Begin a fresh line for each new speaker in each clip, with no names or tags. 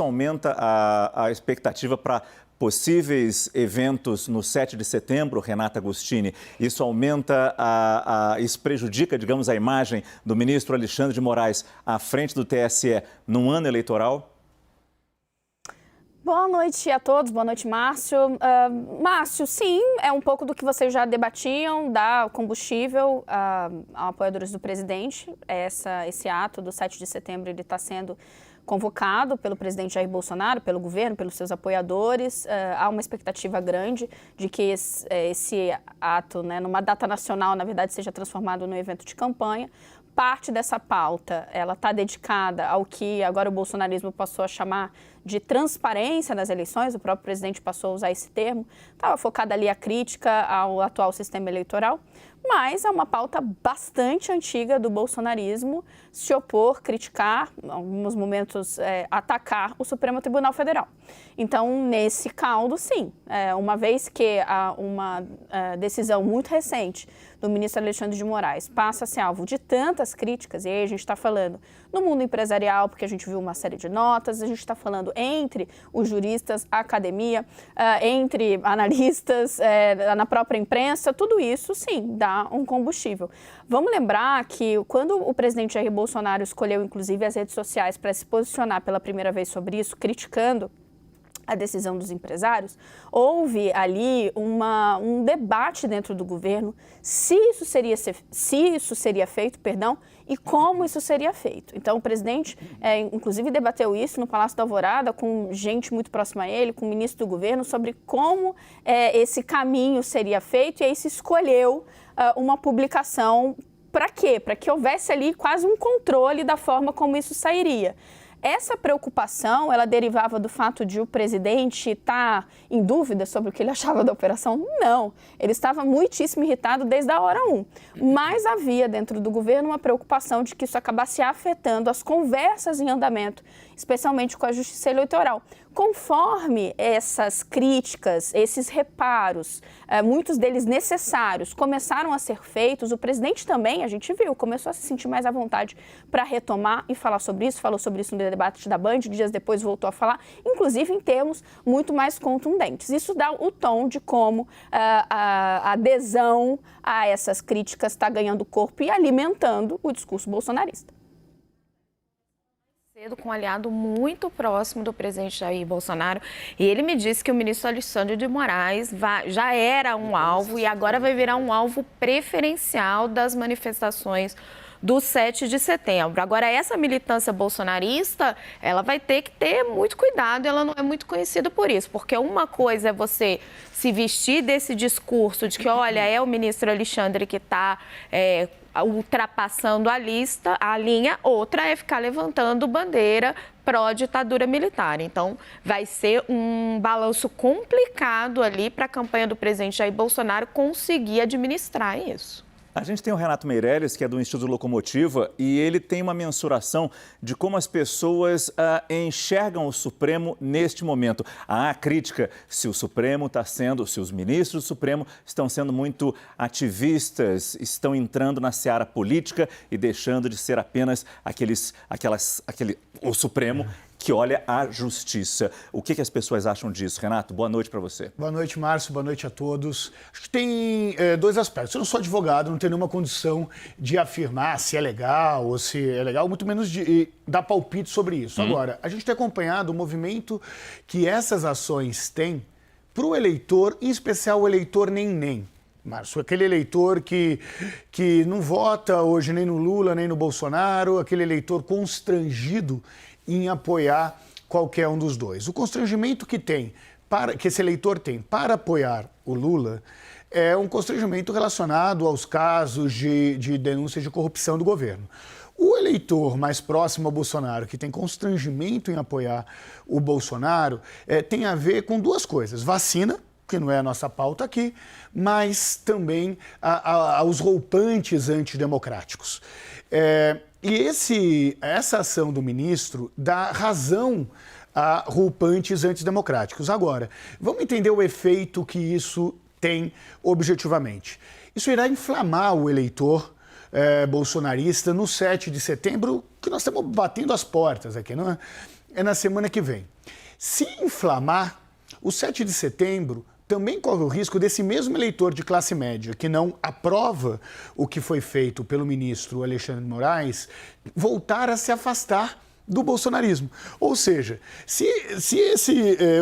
Aumenta a expectativa para possíveis eventos no 7 de setembro, Renata Agostini. Isso aumenta, isso prejudica, digamos, a imagem do ministro Alexandre de Moraes à frente do TSE num ano eleitoral?
Boa noite a todos, boa noite, Márcio. Márcio, sim, é um pouco do que vocês já debatiam, dar combustível a apoiadores do presidente. Esse ato do 7 de setembro ele está sendo convocado pelo presidente Jair Bolsonaro, pelo governo, pelos seus apoiadores. Há uma expectativa grande de que esse ato, né, numa data nacional, na verdade, seja transformado num evento de campanha. Parte dessa pauta, ela está dedicada ao que agora o bolsonarismo passou a chamar de transparência nas eleições, o próprio presidente passou a usar esse termo, estava focada ali a crítica ao atual sistema eleitoral, mas é uma pauta bastante antiga do bolsonarismo se opor, criticar, em alguns momentos atacar o Supremo Tribunal Federal. Então, nesse caldo, sim, uma vez que há uma decisão muito recente do ministro Alexandre de Moraes passa a ser alvo de tantas críticas, e aí a gente está falando no mundo empresarial, porque a gente viu uma série de notas, a gente está falando entre os juristas, a academia, entre analistas, na própria imprensa, tudo isso, sim, dá um combustível. Vamos lembrar que quando o presidente Jair Bolsonaro escolheu, inclusive, as redes sociais para se posicionar pela primeira vez sobre isso, criticando a decisão dos empresários, houve ali um debate dentro do governo se isso seria feito, e como isso seria feito. Então, o presidente, inclusive, debateu isso no Palácio da Alvorada com gente muito próxima a ele, com o ministro do governo, sobre como esse caminho seria feito, e aí se escolheu uma publicação para quê? Para que houvesse ali quase um controle da forma como isso sairia. Essa preocupação, ela derivava do fato de o presidente estar em dúvida sobre o que ele achava da operação? Não, ele estava muitíssimo irritado desde a hora 1. Mas havia dentro do governo uma preocupação de que isso acabasse afetando as conversas em andamento, especialmente com a Justiça Eleitoral. Conforme essas críticas, esses reparos, muitos deles necessários, começaram a ser feitos, o presidente também, a gente viu, começou a se sentir mais à vontade para retomar e falar sobre isso, falou sobre isso no debate da Band, dias depois voltou a falar, inclusive em termos muito mais contundentes. Isso dá o tom de como a adesão a essas críticas está ganhando corpo e alimentando o discurso bolsonarista.
Com um aliado muito próximo do presidente Jair Bolsonaro, e ele me disse que o ministro Alexandre de Moraes já era um alvo e agora vai virar um alvo preferencial das manifestações do 7 de setembro. Agora, essa militância bolsonarista, ela vai ter que ter muito cuidado, ela não é muito conhecida por isso, porque uma coisa é você se vestir desse discurso de que, olha, é o ministro Alexandre que está ultrapassando a linha, outra é ficar levantando bandeira pró-ditadura militar. Então, vai ser um balanço complicado ali para a campanha do presidente Jair Bolsonaro conseguir administrar isso.
A gente tem o Renato Meirelles, que é do Instituto Locomotiva, e ele tem uma mensuração de como as pessoas enxergam o Supremo neste momento. Há crítica se o Supremo está sendo, se os ministros do Supremo estão sendo muito ativistas, estão entrando na seara política e deixando de ser apenas o Supremo que olha a justiça. O que as pessoas acham disso? Renato, boa noite para você.
Boa noite, Márcio. Boa noite a todos. Acho que tem dois aspectos. Eu não sou advogado, não tenho nenhuma condição de afirmar se é legal ou se é legal, muito menos de dar palpite sobre isso. Agora, a gente tem acompanhado o movimento que essas ações têm para o eleitor, em especial o eleitor nem-nem. Márcio, aquele eleitor que não vota hoje nem no Lula, nem no Bolsonaro, aquele eleitor constrangido em apoiar qualquer um dos dois. O constrangimento que esse eleitor tem para apoiar o Lula é um constrangimento relacionado aos casos de denúncias de corrupção do governo. O eleitor mais próximo ao Bolsonaro, que tem constrangimento em apoiar o Bolsonaro, tem a ver com duas coisas: vacina, que não é a nossa pauta aqui, mas também aos roupantes antidemocráticos. E essa ação do ministro dá razão a roupantes antidemocráticos. Agora, vamos entender o efeito que isso tem objetivamente. Isso irá inflamar o eleitor bolsonarista no 7 de setembro, que nós estamos batendo as portas aqui, não é? é na semana que vem. Se inflamar, o 7 de setembro também corre o risco desse mesmo eleitor de classe média, que não aprova o que foi feito pelo ministro Alexandre de Moraes, voltar a se afastar do bolsonarismo. Ou seja, se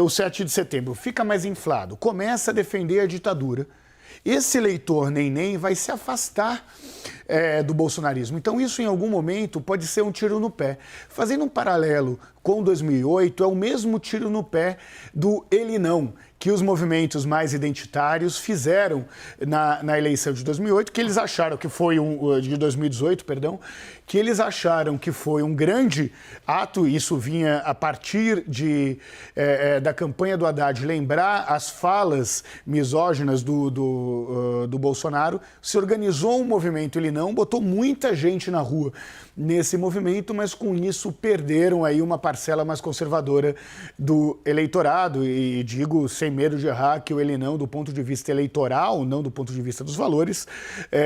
o 7 de setembro fica mais inflado, começa a defender a ditadura, esse eleitor nem vai se afastar do bolsonarismo. Então isso em algum momento pode ser um tiro no pé. Fazendo um paralelo com 2008, é o mesmo tiro no pé do ele não, que os movimentos mais identitários fizeram na eleição de 2008, que eles acharam que foi de 2018, perdão, que eles acharam que foi um grande ato, isso vinha a partir da campanha do Haddad, lembrar as falas misóginas do Bolsonaro, se organizou um movimento, ele não, botou muita gente na rua nesse movimento, mas com isso perderam aí uma parcela mais conservadora do eleitorado, e digo sem medo de errar que o ele não, do ponto de vista eleitoral, não do ponto de vista dos valores,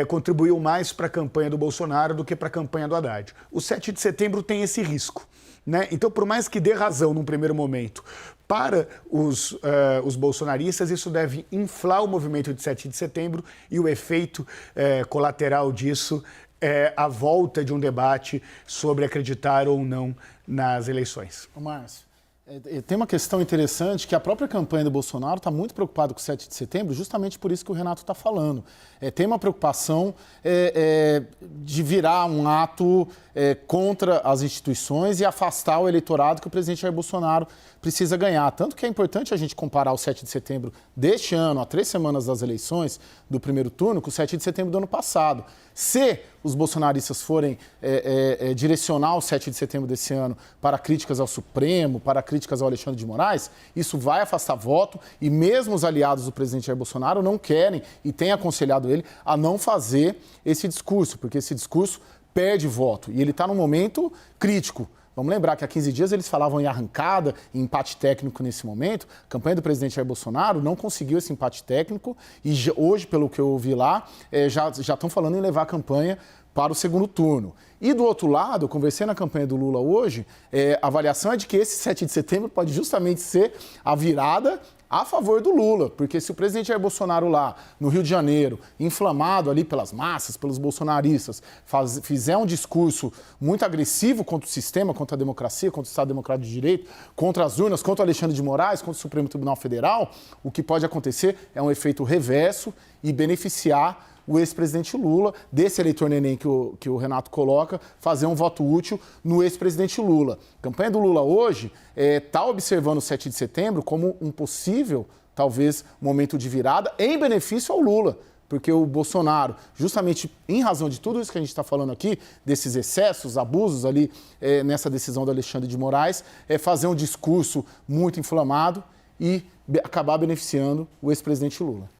contribuiu mais para a campanha do Bolsonaro do que para a campanha do Haddad. O 7 de setembro tem esse risco, né? Então, por mais que dê razão num primeiro momento para os bolsonaristas, isso deve inflar o movimento de 7 de setembro e o efeito colateral disso é a volta de um debate sobre acreditar ou não nas eleições.
Márcio, tem uma questão interessante que a própria campanha do Bolsonaro está muito preocupada com o 7 de setembro, justamente por isso que o Renato está falando. Tem uma preocupação de virar um ato contra as instituições e afastar o eleitorado que o presidente Jair Bolsonaro precisa ganhar. Tanto que é importante a gente comparar o 7 de setembro deste ano, a 3 semanas das eleições do primeiro turno, com o 7 de setembro do ano passado. Se os bolsonaristas forem direcionar o 7 de setembro desse ano para críticas ao Supremo, para críticas ao Alexandre de Moraes, isso vai afastar voto e mesmo os aliados do presidente Jair Bolsonaro não querem e têm aconselhado ele a não fazer esse discurso, porque esse discurso perde voto e ele está num momento crítico. Vamos lembrar que há 15 dias eles falavam em arrancada, em empate técnico nesse momento. A campanha do presidente Jair Bolsonaro não conseguiu esse empate técnico e hoje, pelo que eu ouvi lá, já estão falando em levar a campanha para o segundo turno. E do outro lado, eu conversei na campanha do Lula hoje, a avaliação é de que esse 7 de setembro pode justamente ser a virada a favor do Lula, porque se o presidente Jair Bolsonaro lá no Rio de Janeiro, inflamado ali pelas massas, pelos bolsonaristas, fizer um discurso muito agressivo contra o sistema, contra a democracia, contra o Estado Democrático de Direito, contra as urnas, contra o Alexandre de Moraes, contra o Supremo Tribunal Federal, o que pode acontecer é um efeito reverso e beneficiar o ex-presidente Lula, desse eleitor neném que o Renato coloca, fazer um voto útil no ex-presidente Lula. A campanha do Lula hoje está observando o 7 de setembro como um possível, talvez, momento de virada em benefício ao Lula. Porque o Bolsonaro, justamente em razão de tudo isso que a gente está falando aqui, desses excessos, abusos ali nessa decisão do Alexandre de Moraes, fazer um discurso muito inflamado e acabar beneficiando o ex-presidente Lula.